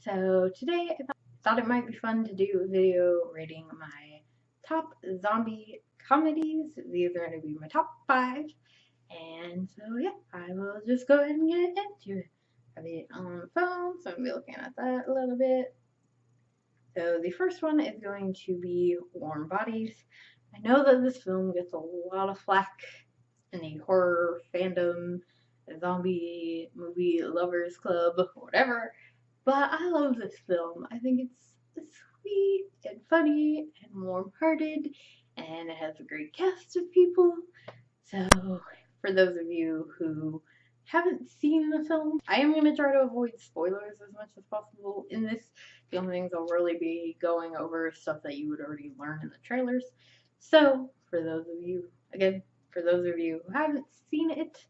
So today I thought it might be fun to do a video rating my top zombie comedies. These are going to be my top 5. And so yeah, I will just go ahead and get into it. I have it on the phone, so I'm going to be looking at that a little bit. So the first one is going to be Warm Bodies. I know that this film gets a lot of flack in the horror fandom, zombie movie lovers club, whatever. But I love this film. I think it's sweet and funny and warm-hearted, and it has a great cast of people. So, for those of you who haven't seen the film, I am going to try to avoid spoilers as much as possible in this. The only things I'll really be going over stuff that you would already learn in the trailers. So, for those of you, again, for those of you who haven't seen it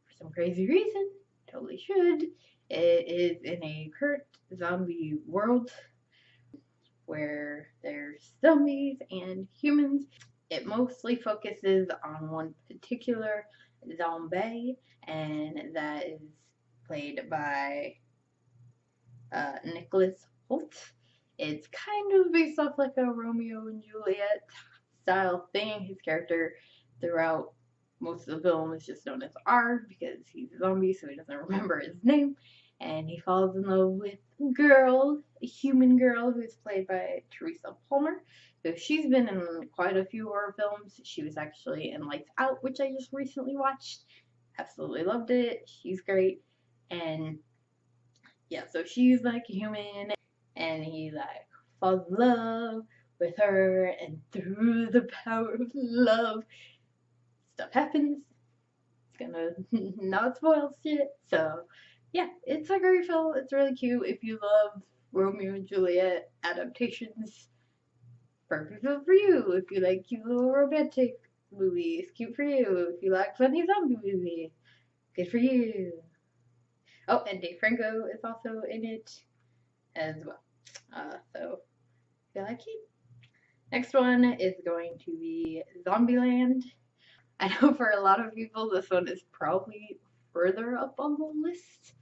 for some crazy reason, totally should. It is in a current zombie world where there's zombies and humans. It mostly focuses on one particular zombie, and that is played by Nicholas Hoult. It's kind of based off like a Romeo and Juliet style thing. His character throughout most of the film is just known as R because he's a zombie, so he doesn't remember his name. And he falls in love with a girl, a human girl, who's played by Teresa Palmer. So she's been in quite a few horror films. She was actually in Lights Out, which I just recently watched. Absolutely loved it. She's great. And yeah, so she's like a human, and he like falls in love with her, and through the power of love, stuff happens. It's gonna not spoil shit. So yeah, it's a great film. It's really cute. If you love Romeo and Juliet adaptations, perfect film for you. If you like cute little romantic movies, cute for you. If you like funny zombie movies, good for you. Oh, and Dave Franco is also in it as well. So if you like it. Next one is going to be Zombieland. I know for a lot of people this one is probably further up on the list.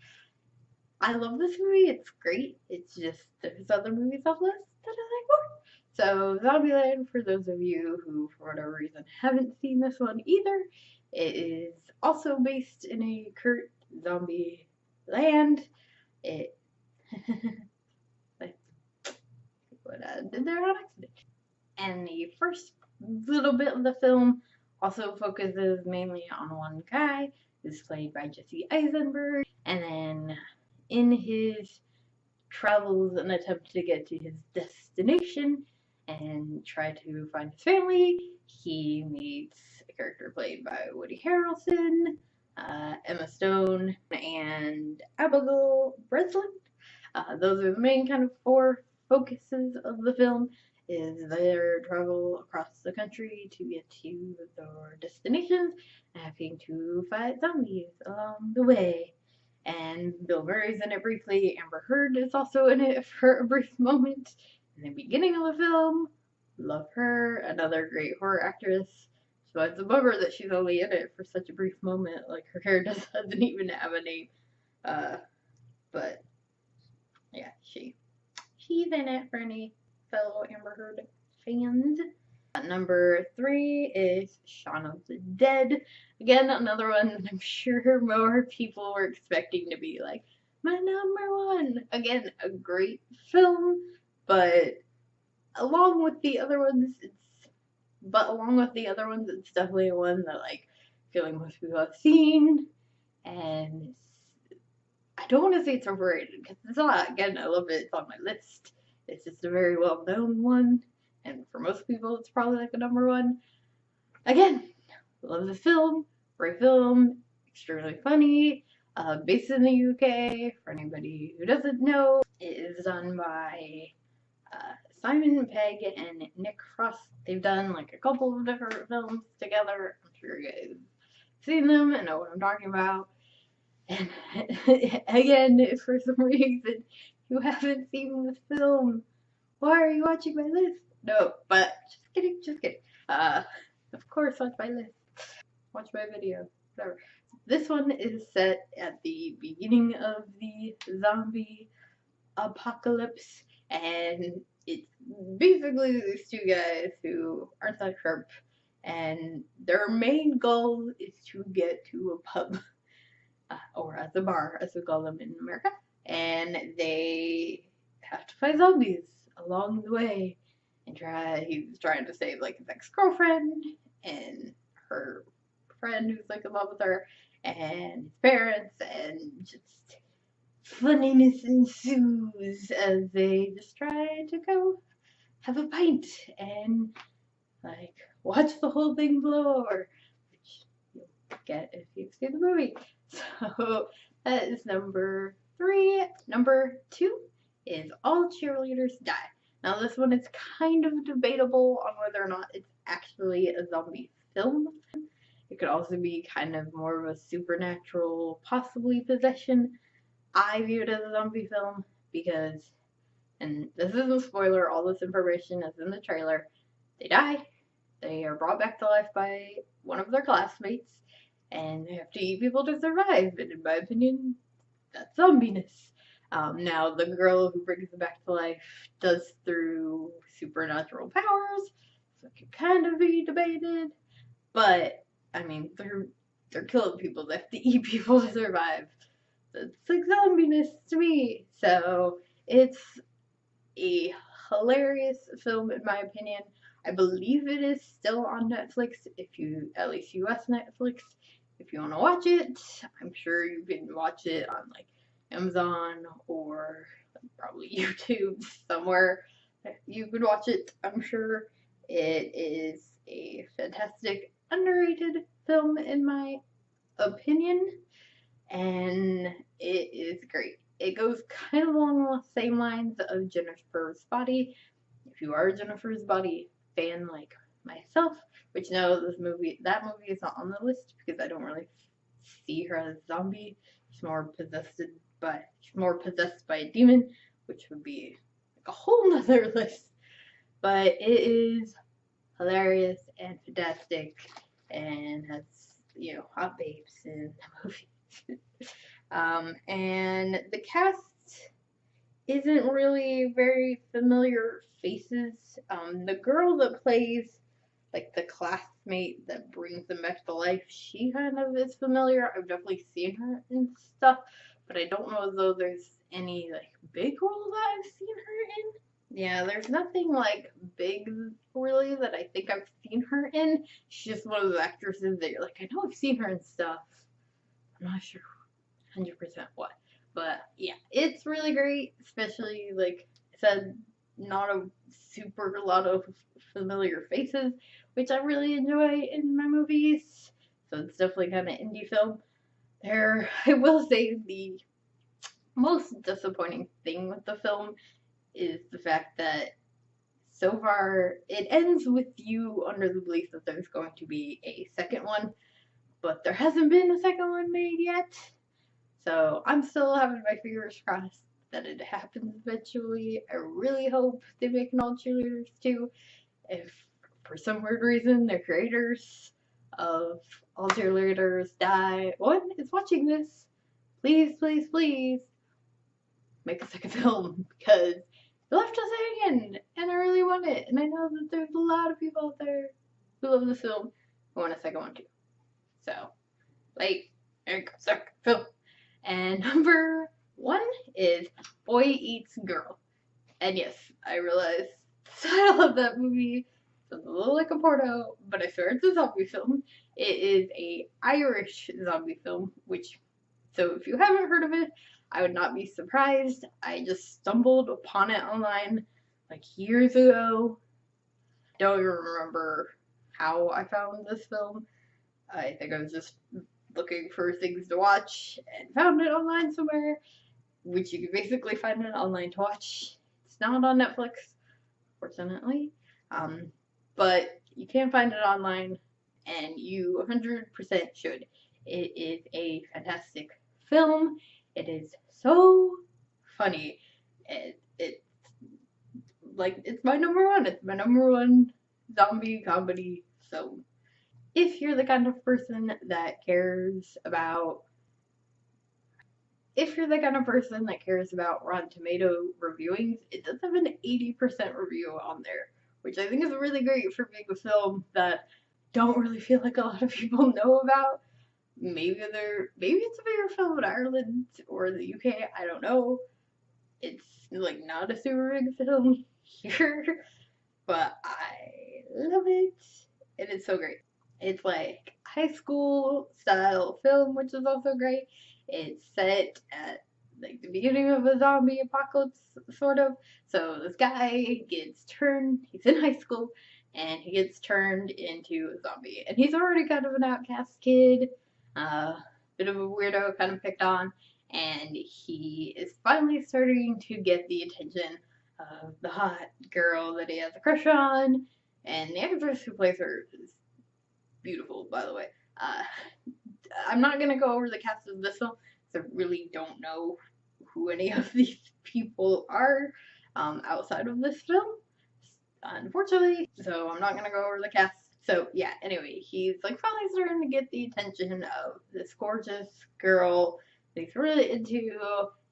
I love this movie, it's great. It's just there's other movies on the list that I like more. So Zombieland, for those of you who for whatever reason haven't seen this one either, it is also based in a current zombie land. It what did there on accident. And the first little bit of the film also focuses mainly on one guy who's played by Jesse Eisenberg, and then in his travels and attempt to get to his destination and try to find his family, he meets a character played by Woody Harrelson, Emma Stone, and Abigail Breslin. Those are the main kind of 4 focuses of the film, is their travel across the country to get to their destinations, having to fight zombies along the way. And Bill Murray's in it briefly. Amber Heard is also in it for a brief moment in the beginning of the film. Love her. Another great horror actress. So it's a bummer that she's only in it for such a brief moment. Like, her character doesn't even have a name. But yeah, she's in it for any fellow Amber Heard fans. Number 3 is Shaun of the Dead. Again, another one that I'm sure more people were expecting to be like my number 1. Again, a great film, but along with the other ones, it's definitely one that like I feel like most people have seen, and I don't want to say it's overrated because it's not. Again, I love it. It's on my list. It's just a very well-known one, and for most people, it's probably like a number 1. Again, love this film. Great film. Extremely funny. Based in the UK. For anybody who doesn't know, it is done by Simon Pegg and Nick Frost. They've done like a couple of different films together. I'm sure you guys have seen them and know what I'm talking about. And again, for some reason, you haven't seen this film. Why are you watching my list? No, but just kidding, just kidding. Of course, watch my list. Watch my video, whatever. This one is set at the beginning of the zombie apocalypse, and it's basically these two guys who aren't that sharp, and their main goal is to get to a pub, or at the bar, as we call them in America, and they have to fight zombies along the way. And he's trying to save like his ex-girlfriend and her friend who's like in love with her, and his parents, and just funniness ensues as they just try to go have a pint and like watch the whole thing blow over, which you'll get if you've seen the movie. So that is number 3. Number 2 is All Cheerleaders Die. Now this one is kind of debatable on whether or not it's actually a zombie film. It could also be kind of more of a supernatural, possibly possession. I view it as a zombie film because, and this isn't a spoiler, all this information is in the trailer. They die. They are brought back to life by one of their classmates, and they have to eat people to survive. And in my opinion, that's zombiness. Now, the girl who brings them back to life does through supernatural powers, so it can kind of be debated. But I mean, they're killing people. They have to eat people to survive. It's like zombiness to me. So it's a hilarious film in my opinion. I believe it is still on Netflix, if you, at least US Netflix, if you want to watch it. I'm sure you can watch it on like Amazon or probably YouTube somewhere. You could watch it, I'm sure. It is a fantastic, underrated film in my opinion, and it is great. It goes kind of along the same lines of Jennifer's Body. If you are a Jennifer's Body fan like myself, which no, that movie is not on the list because I don't really see her as a zombie. She's more possessed by a demon, which would be like a whole nother list. But it is hilarious and fantastic, and has, you know, hot babes in the movie. And the cast isn't really very familiar faces. The girl that plays like the classmate that brings them back to life, she kind of is familiar. I've definitely seen her in stuff, but I don't know though there's any like big role that I've seen her in. Yeah, there's nothing like big really that I think I've seen her in. She's just one of those actresses that you're like, I know I've seen her in stuff. I'm not sure 100% what. But yeah, it's really great, especially like I said, not a super lot of familiar faces, which I really enjoy in my movies. So it's definitely kind of indie film. There, I will say the most disappointing thing with the film is the fact that so far it ends with you under the belief that there's going to be a second one, but there hasn't been a second one made yet. So I'm still having my fingers crossed that it happens eventually. I really hope they make an All Cheerleaders too. If for some weird reason the creators of All Cheerleaders Die, one is watching this, please, please, please make a second film, because they left us hanging and I really want it. And I know that there's a lot of people out there who love this film who want a second one too. So, like, second film. And number 1 is Boy Eats Girl. And yes, I realize the title of that movie sounds a little like a porno, but I swear it's a zombie film. It is a Irish zombie film, which, so if you haven't heard of it, I would not be surprised. I just stumbled upon it online like years ago. Don't even remember how I found this film. I think I was just looking for things to watch and found it online somewhere, which you can basically find it online to watch. It's not on Netflix, fortunately, but you can find it online, and you 100% should. It is a fantastic film. It is so funny. It's like, it's my number 1. It's my number 1 zombie comedy. So if you're the kind of person that cares about if you're the kind of person that cares about Rotten Tomato reviewings, it does have an 80% review on there, which I think is really great for being a film that don't really feel like a lot of people know about. Maybe it's a bigger film in Ireland or the UK, I don't know. It's like not a super big film here, but I love it, and it's so great. It's like high school style film, which is also great. It's set at like the beginning of a zombie apocalypse, sort of. So this guy gets turned. He's in high school, and he gets turned into a zombie. And he's already kind of an outcast kid, bit of a weirdo, kind of picked on. And he is finally starting to get the attention of the hot girl that he has a crush on. And the actress who plays her is beautiful, by the way. I'm not gonna go over the cast of this film because I really don't know who any of these people are outside of this film, unfortunately. So I'm not gonna go over the cast. So yeah, anyway, he's like finally starting to get the attention of this gorgeous girl that he's really into,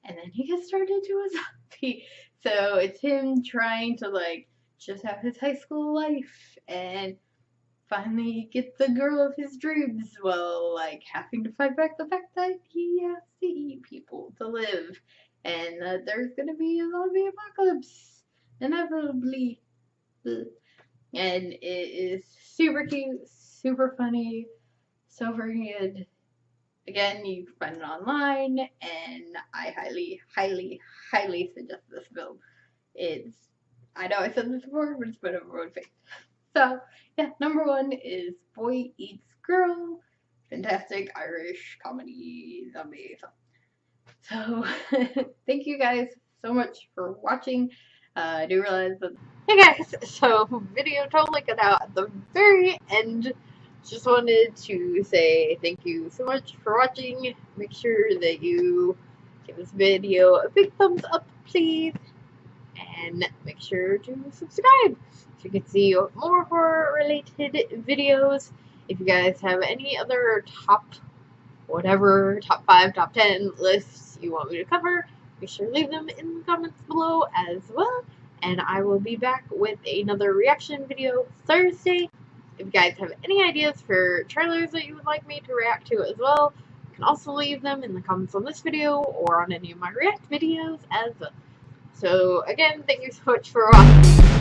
and then he gets turned into a zombie. So it's him trying to like just have his high school life and finally get the girl of his dreams while like having to fight back the fact that he has to eat people to live and that there's gonna be a zombie apocalypse inevitably. And it is super cute, super funny, so very good. Again, you can find it online, and I highly, highly, highly suggest this film. I know I said this before, but it's been everyone's face. So, yeah, number 1 is Boy Eats Girl. Fantastic Irish comedy zombie film. So, thank you guys so much for watching. I do realize that. Hey guys, so video totally cut out at the very end. Just wanted to say thank you so much for watching. Make sure that you give this video a big thumbs up, please. And make sure to subscribe so you can see more horror-related videos. If you guys have any other top 5, top 10 lists you want me to cover, be sure to leave them in the comments below as well. And I will be back with another reaction video Thursday. If you guys have any ideas for trailers that you would like me to react to as well, you can also leave them in the comments on this video or on any of my react videos as well. So again, thank you so much for watching.